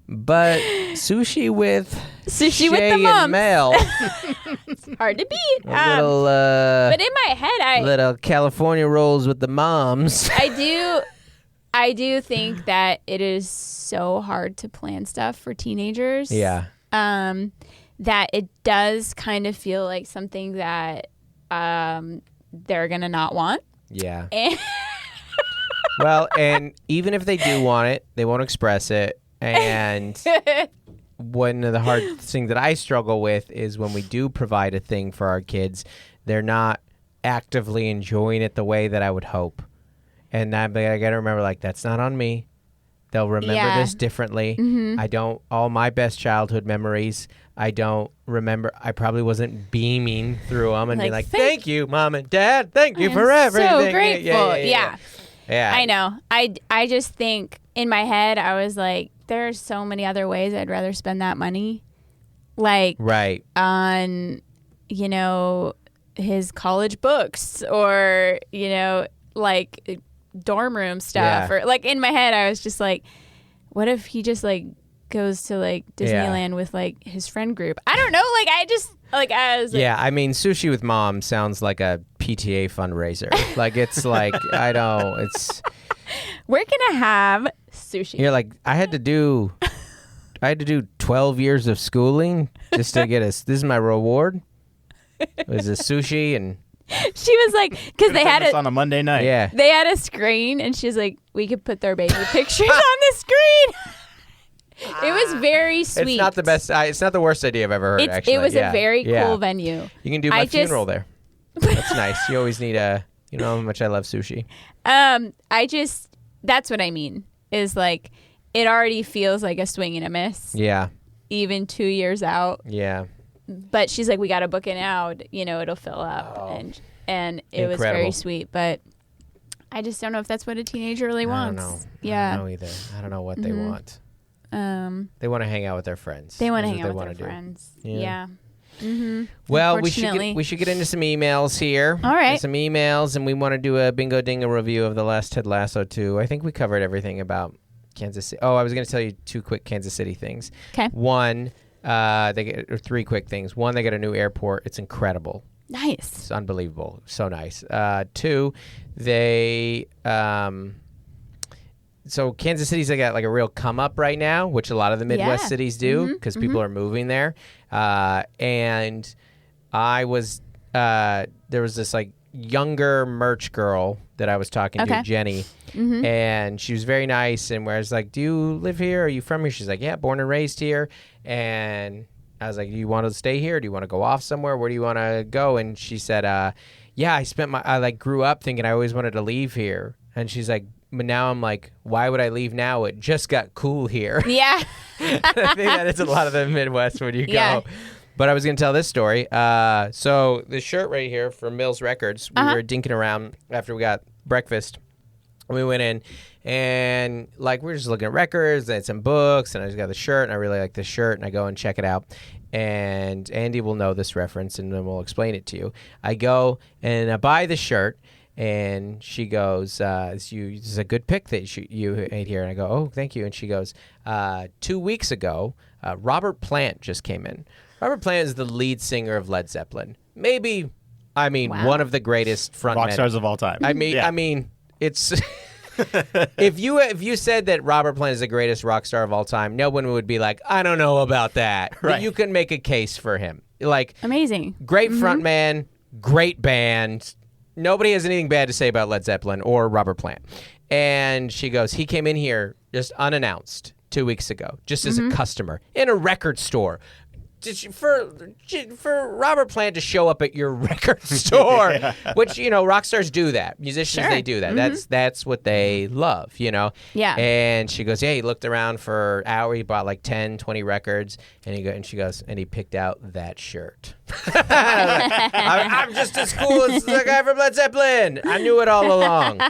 But sushi with Shay
the moms.
And Mel.
It's hard to beat.
But
in my head,
little California rolls with the moms.
I do think that it is so hard to plan stuff for teenagers.
Yeah.
That it does kind of feel like something that they're gonna not want.
Yeah. Well, and even if they do want it, they won't express it. And one of the hard things that I struggle with is when we do provide a thing for our kids, they're not actively enjoying it the way that I would hope. And I got to remember, like, that's not on me. They'll remember this differently. Mm-hmm. All my best childhood memories, I don't remember. I probably wasn't beaming through them and being like, thank you, Mom and Dad. Thank you for everything.
So grateful.
Yeah.
I know. I just think in my head, I was like, there's so many other ways I'd rather spend that money. Like, on, his college books or, like dorm room stuff. Or like in my head, I was just like, what if he just like goes to like Disneyland with like his friend group? I don't know. Like, I was like,
yeah, I mean, sushi with mom sounds like a PTA fundraiser. Like, it's like,
we're gonna have sushi.
You're like, I had to do 12 years of schooling just to get this is my reward. It was a sushi. And
she was like, because they had it
on a Monday night.
Yeah,
they had a screen, and she's like, we could put their baby pictures on the screen. It was very sweet.
It's not the best. It's not the worst idea I've ever heard. Actually,
it was a very cool venue.
You can do my funeral there. That's nice. You always need you know how much I love sushi.
That's what I mean. Is like, it already feels like a swing and a miss.
Yeah.
Even 2 years out.
Yeah.
But she's like, we got to book it now. It'll fill up, and it was very sweet. But I just don't know if that's what a teenager really wants.
I don't know.
Yeah.
I don't know either. I don't know what they want. They want to hang out with their friends.
They want to hang out with their friends. Yeah. Mm-hmm.
Well, we should get into some emails here.
All right.
Some emails, and we want to do a bingo dingo review of the last Ted Lasso 2. I think we covered everything about Kansas City. Oh, I was going to tell you 2 quick Kansas City things.
Okay.
One, or 3 quick things. One, they got a new airport. It's incredible.
Nice.
It's unbelievable. So nice. 2, they so Kansas City's got like a real come up right now, which a lot of the Midwest cities do because people are moving there. And I was there was this like younger merch girl that I was talking to, Jenny, and she was very nice. And where I was like, "Do you live here? Are you from here?" She's like, "Yeah, born and raised here." And I was like, "Do you want to stay here? Do you want to go off somewhere? Where do you want to go?" And she said, "Yeah, I grew up thinking I always wanted to leave here." And she's like, "But now I'm like, why would I leave now? It just got cool here."
Yeah.
I think that is a lot of the Midwest when you go. But I was going to tell this story. So the shirt right here from Mills Records, we were dinking around after we got breakfast. We went in, and like we were just looking at records and some books, and I just got the shirt, and I really like this shirt, and I go and check it out. And Andy will know this reference, and then we'll explain it to you. I go and I buy the shirt, and she goes, "This is a good pick that you ate here." And I go, "Oh, thank you." And she goes, 2 weeks ago, Robert Plant just came in. Robert Plant is the lead singer of Led Zeppelin. Maybe, one of the greatest frontmen.
Rock stars of all time.
I mean, it's if you said that Robert Plant is the greatest rock star of all time, no one would be like, I don't know about that.
Right.
But you can make a case for him. Like,
amazing,
great frontman, great band. Nobody has anything bad to say about Led Zeppelin or Robert Plant. And she goes, he came in here just unannounced 2 weeks ago, just as a customer in a record store. For Robert Plant to show up at your record store, which, rock stars do that. Musicians, they do that. That's what they love, Yeah. And she goes, he looked around for an hour. He bought like 10, 20 records. And she goes, and he picked out that shirt. I'm just as cool as the guy from Led Zeppelin. I knew it all along.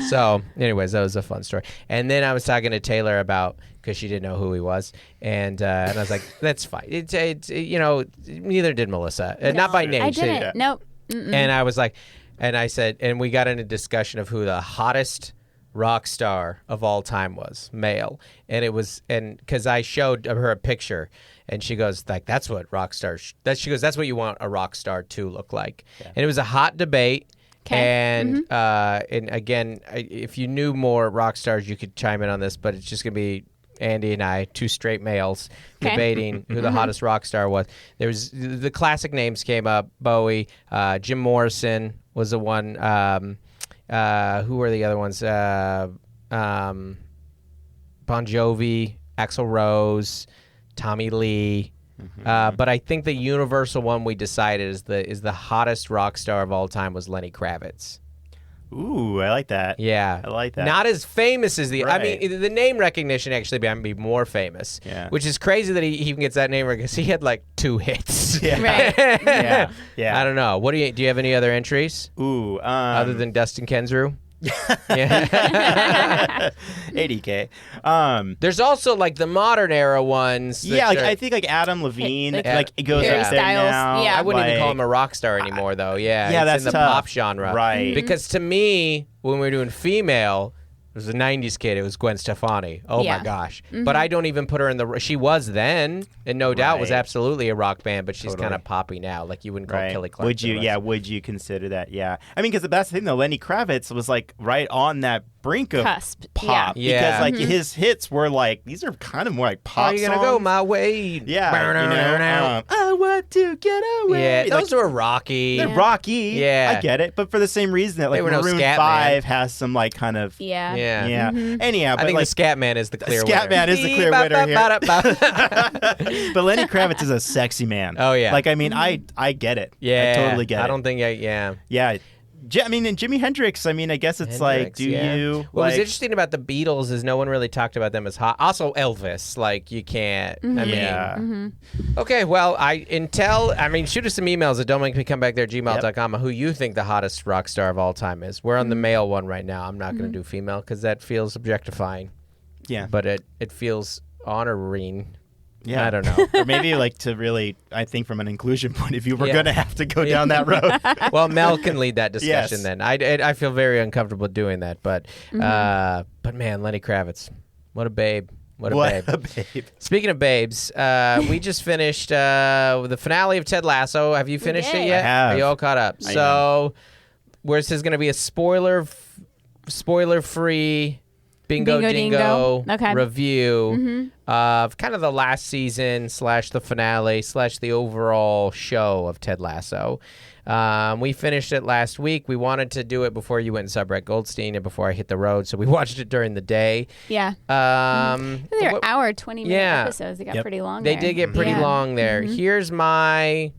So, anyways, that was a fun story. And then I was talking to Taylor about, because she didn't know who he was, and I was like, "That's fine." Neither did Melissa, not by name.
I didn't. Nope. Mm-mm.
And I was like, and I said, and we got in a discussion of who the hottest rock star of all time was, male, and it was, and because I showed her a picture, and she goes like, "That's what rock stars." She goes, "That's what you want a rock star to look like," and it was a hot debate. Okay. And and again, if you knew more rock stars, you could chime in on this, but it's just gonna be Andy and I, two straight males, debating who the hottest rock star was. There was the classic names came up: Bowie, Jim Morrison was the one. Who were the other ones? Bon Jovi, Axl Rose, Tommy Lee. But I think the universal one we decided is the hottest rock star of all time was Lenny Kravitz.
Ooh, I like that.
Yeah.
I like that.
Not as famous as the...
Right.
I mean, the name recognition actually might be more famous.
Yeah.
Which is crazy that he even gets that name because he had like 2 hits.
Yeah.
Right.
Yeah.
I don't know. Do you have any other entries?
Ooh.
Other than Dustin Kensrue?
Yeah. 80K.
There's also like the modern era ones.
I think like Adam Levine, it goes
Harry
up there
Styles,
now.
yeah.
I wouldn't even call him a rock star anymore, though. Yeah,
that's
in the
tough.
pop genre,
right?
Because to me, when we were doing female, it was a '90s kid. It was Gwen Stefani. Oh my gosh! But I don't even put her in the. She was then, and no doubt was absolutely a rock band. But she's kind of poppy now. Like you wouldn't call Kelly Clarkson.
Would you? Yeah. Would you consider that? Yeah. I mean, because that's the thing though. Lenny Kravitz was like right on that brink of
cusp
pop.
Yeah.
Because like his hits were like these are kind of more like pop.
Are you gonna go my way?
Yeah. I want to get away.
Yeah. Those were rocky.
They're rocky.
Yeah.
I get it. But for the same reason that like
They were no
Maroon
scat
5
man.
has some like kind of
Yeah.
Yeah.
Anyhow, but
I think
like
the Scat Man is the clear winner.
Scat Man is the clear winner here. But Lenny Kravitz is a sexy man.
Oh yeah.
Like I mean, I get it.
Yeah.
I totally get it.
I don't think yeah.
Yeah. I mean, and Jimi Hendrix. I mean, I guess it's like, do you?
What was interesting about the Beatles is no one really talked about them as hot. Also, Elvis. Like you can't. I mean. Okay. Well, shoot us some emails at dontmakemecomebackthere@gmail.com who you think the hottest rock star of all time is. We're on the male one right now. I'm not going to do female because that feels objectifying.
Yeah.
But it feels honoring.
Yeah.
I don't know.
Or maybe like to really, I think from an inclusion point of view, we're going to have to go down that road.
Well, Mel can lead that discussion
Yes.
then. I feel very uncomfortable doing that. But man, Lenny Kravitz, what a babe. What a babe. Speaking of babes, we just finished the finale of Ted Lasso. Have you finished it yet?
I have.
Are you all caught up? So, where's this going to be a spoiler-free Bingo Dingo review of kind of the last season / the finale / the overall show of Ted Lasso. We finished it last week. We wanted to do it before you went and saw Brett Goldstein and before I hit the road, so we watched it during the day.
Yeah. They're hour, 20-minute episodes. They got pretty long
They
there.
did get pretty long there. Here's my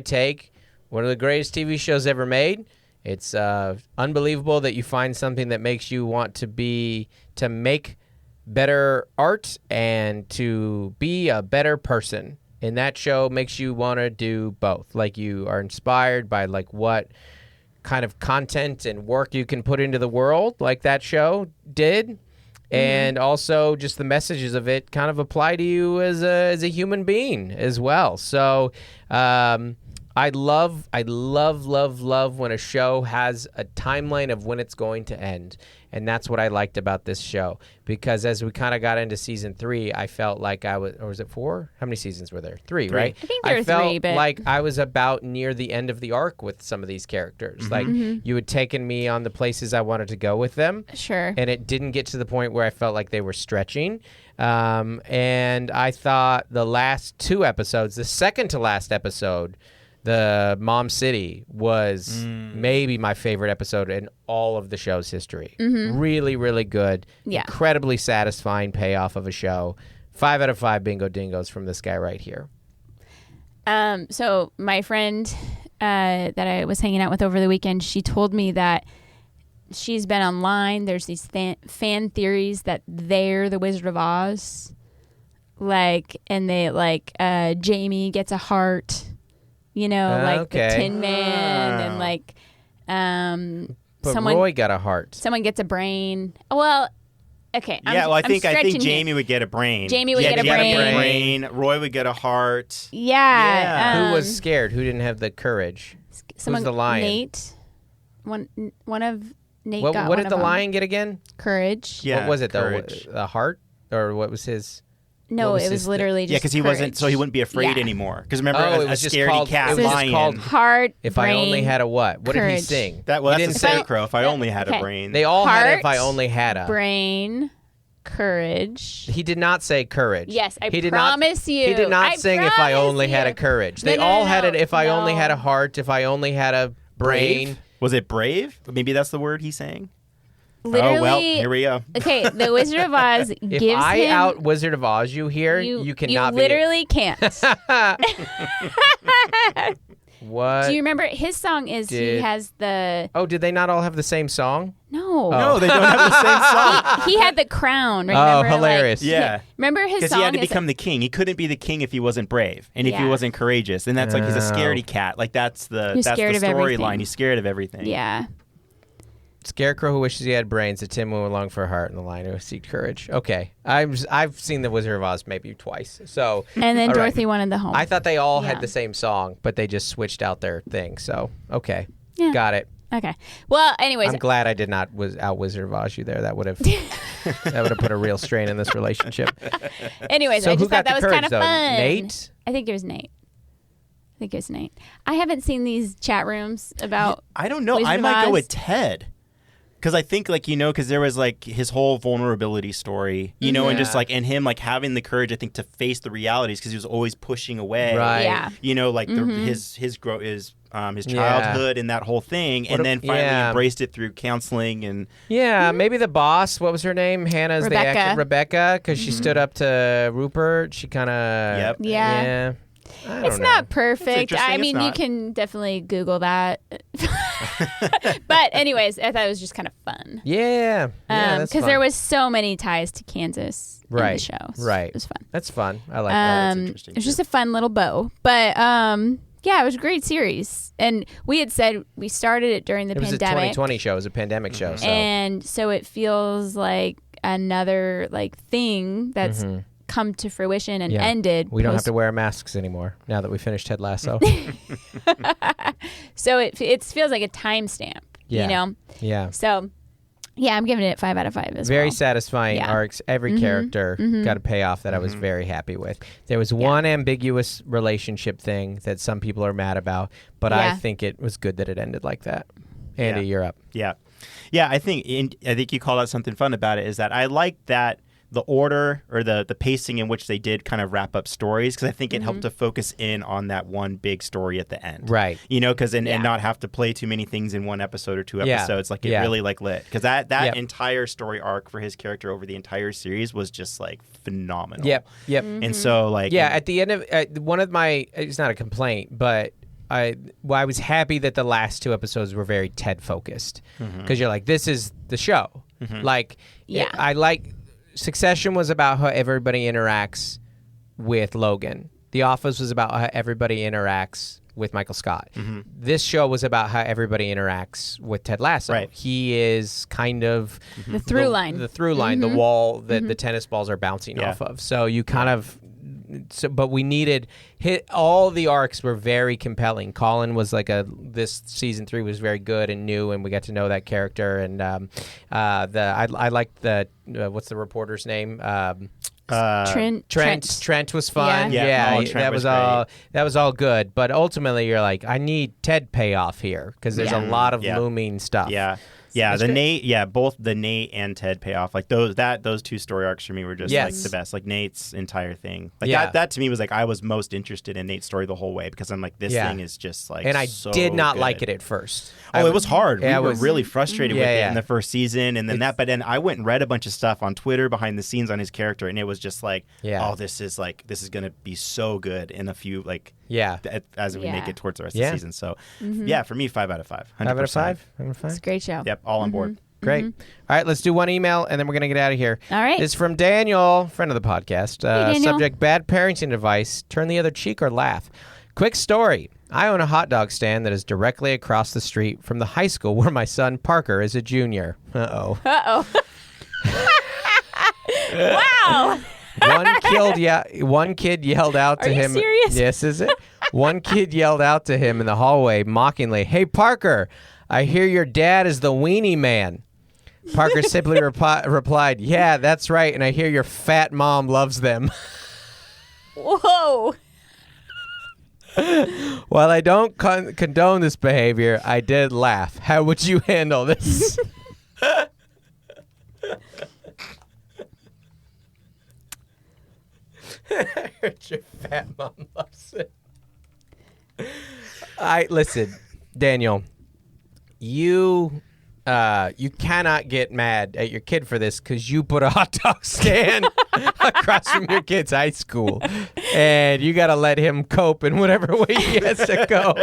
take. One of the greatest TV shows ever made. It's unbelievable that you find something that makes you want to make better art and to be a better person. And that show makes you want to do both. Like you are inspired by like what kind of content and work you can put into the world like that show did. And also just the messages of it kind of apply to you as a human being as well. So I love when a show has a timeline of when it's going to end. And that's what I liked about this show. Because as we kind of got into season 3, I felt like I was, or was it 4? How many seasons were there? 3, right?
I think there were 3, but...
like I was about near the end of the arc with some of these characters. Like you had taken me on the places I wanted to go with them.
Sure.
And it didn't get to the point where I felt like they were stretching. And I thought the last 2 episodes, the second to last episode, the Mom City, was maybe my favorite episode in all of the show's history. Really, really good.
Yeah.
Incredibly satisfying payoff of a show. 5 out of 5 bingo dingos from this guy right here.
So my friend that I was hanging out with over the weekend, she told me that she's been online. There's these fan theories that they're the Wizard of Oz. And they, Jamie gets a heart. You know, the Tin Man, and
but
someone,
Roy got a heart.
Someone gets a brain. Well, okay.
I think Jamie would get a brain.
Jamie would get a brain.
Roy would get a heart.
Yeah.
Who was scared? Who didn't have the courage? Who's the lion?
Nate. One of Nate
what,
got
what
one
did the
of
lion get again?
Courage.
Yeah,
what was it
courage.
though? A heart, or what was his?
No, it was literally just
because he wasn't, so he wouldn't be afraid anymore. Because remember,
it was
a
just
scaredy
called,
cat
it was
lion.
Just called
heart.
If
brain,
I only had a what? What
courage.
did he sing?
That's the Scarecrow. If I only had a brain.
They all
heart,
had If I Only Had a
brain. Courage.
He did not say courage.
Yes, I
did
promise you.
He did not sing If I Only Had a Courage. They all had it. If I Only Had a Heart. If I Only Had a Brain.
Brave? Was it brave? Maybe that's the word he's saying.
Literally,
oh, well, here we go.
Okay, the Wizard of Oz gives him...
If I out Wizard of Oz you here, you cannot
be... You literally can't.
What?
Do you remember his song he has the...
Oh, did they not all have the same song?
No.
No, they don't have the same song.
He had the crown, remember?
Oh, hilarious.
Yeah.
Remember his song?
Because he had to become the king. He couldn't be the king if he wasn't brave and if he wasn't courageous. And that's he's a scaredy cat. That's the storyline. He's scared of everything.
Yeah.
Scarecrow who wishes he had brains, the Tin Man who longed for a heart, and the lion who seeked courage. Okay, I've seen the Wizard of Oz maybe twice. So
and then Dorothy wanted the home.
I thought they all had the same song, but they just switched out their thing. So okay, got it.
Okay. Well, anyways,
I'm glad I did not out Wizard of Oz you there. That would have put a real strain in this relationship.
Anyways,
so
I just thought that was kind of fun.
Nate?
I think it was Nate. I haven't seen these chat rooms about.
I don't know.
Wizard
I might
of
go
Oz.
with Ted. Because I think, because there was, his whole vulnerability story, and just, and him, having the courage, I think, to face the realities because he was always pushing away.
Right.
Yeah.
His childhood and that whole thing, and then finally embraced it through counseling and...
Yeah, maybe the boss, what was her name? Hannah's
Rebecca.
the actor, Rebecca, because she stood up to Rupert. She kind of...
Yep.
Yeah. It's not perfect. I mean, you can definitely Google that. But anyways, I thought it was just kind of fun.
Yeah.
Because there was so many ties to Kansas in the show.
Right.
It was fun.
That's fun. I like that. That's interesting.
It was just a fun little bow. But yeah, it was a great series. And we had said we started it during the pandemic.
It was a 2020 show. It was a pandemic show. So.
And so it feels like another thing that's come to fruition and ended.
We don't have to wear masks anymore now that we finished Ted Lasso.
So it feels like a timestamp, you know?
Yeah.
So, yeah, I'm giving it 5 out of 5 as well.
Very satisfying arcs. Every character got a payoff that I was very happy with. There was one ambiguous relationship thing that some people are mad about, but I think it was good that it ended like that. Andy, you're up.
Yeah. Yeah, I think you called out something fun about it is that I like that the order or the pacing in which they did kind of wrap up stories because I think it helped to focus in on that one big story at the end.
Right.
Because and not have to play too many things in one episode or 2 episodes. It really lit. Because that entire story arc for his character over the entire series was just phenomenal.
Yep.
And so
at the end of one of my, it's not a complaint, but I was happy that the last 2 episodes were very Ted focused because you're like, this is the show. I like Succession was about how everybody interacts with Logan. The Office was about how everybody interacts with Michael Scott. This show was about how everybody interacts with Ted Lasso.
Right.
He is kind of
The through line.
the through line, the wall that the tennis balls are bouncing off of. So you kind of. So, but we needed all the arcs were very compelling. Colin was this season 3 was very good and new, and we got to know that character. And I liked the what's the reporter's name? Trent was fun.
Yeah.
That was all good. But ultimately, you're like, I need Ted payoff here because there's a lot of looming stuff.
Yeah, both the Nate and Ted payoff. Like those 2 story arcs for me were just like the best. Like Nate's entire thing. Like that to me was like I was most interested in Nate's story the whole way because I'm like this thing is just like
and I did not
good.
like it at first.
It was hard.
Yeah,
we were really frustrated with it in the first season, and then but then I went and read a bunch of stuff on Twitter behind the scenes on his character, and it was just like, this is gonna be so good in a few as we make it towards the rest of the season. So for me 5 out of 5. 100%.
5 out of 5.
It's a great show.
Yep, all on board.
Great. All right, let's do one email, and then we're going to get out of here.
All right.
It's from Daniel, friend of the podcast.
Hey, Daniel.
Subject, bad parenting advice, turn the other cheek or laugh. Quick story. I own a hot dog stand that is directly across the street from the high school where my son Parker is a junior. Uh-oh.
Wow.
One kid yelled out to him.
Are you serious?
Yes, is it? One kid yelled out to him in the hallway mockingly, "Hey, Parker, I hear your dad is the weenie man." Parker simply replied, "Yeah, that's right, and I hear your fat mom loves them."
Whoa.
While I don't condone this behavior, I did laugh. How would you handle this? I heard your fat mom loves it. Listen, Daniel, you cannot get mad at your kid for this because you put a hot dog stand across from your kid's high school, and you got to let him cope in whatever way he has to cope.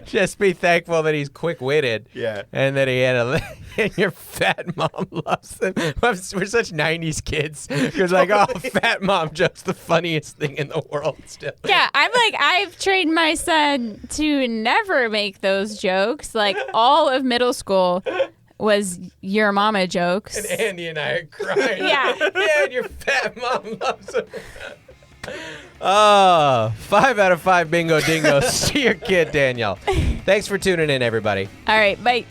Just be thankful that he's quick-witted, and that he had and your fat mom loves him. We're such 90s kids. You're like, oh, fat mom joke's the funniest thing in the world still.
Yeah, I'm like, I've trained my son to never make those jokes. Like, all of middle school was your mama jokes.
And Andy and I are crying.
Yeah.
And your fat mom loves him. Oh, 5 out of 5 bingo dingos to your kid, Daniel. Thanks for tuning in, everybody.
All right, bye.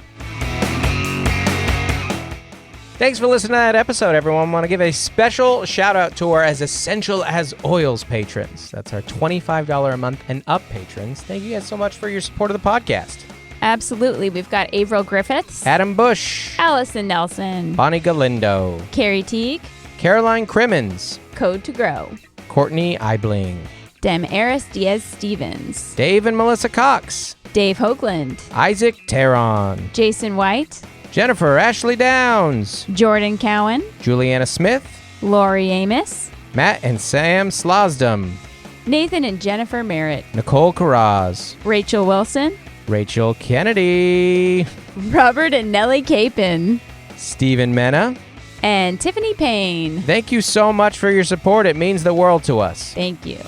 Thanks for listening to that episode, everyone. I want to give a special shout out to our As Essential as Oils patrons. That's our $25 a month and up patrons. Thank you guys so much for your support of the podcast.
Absolutely. We've got Averill Griffiths,
Adam Bush,
Allison Nelson,
Bonnie Galindo,
Carrie Teague,
Caroline Crimmins,
Code to Grow,
Courtney Eibling,
Dem Eris Diaz-Stevens,
Dave and Melissa Cox,
Dave Hoagland,
Isaac Teron,
Jason White,
Jennifer Ashley Downs,
Jordan Cowan,
Juliana Smith,
Lori Amos,
Matt and Sam Slosdom,
Nathan and Jennifer Merritt,
Nicole Carraz,
Rachel Wilson,
Rachel Kennedy,
Robert and Nellie Capin,
Stephen Mena,
and Tiffany Payne.
Thank you so much for your support. It means the world to us.
Thank you.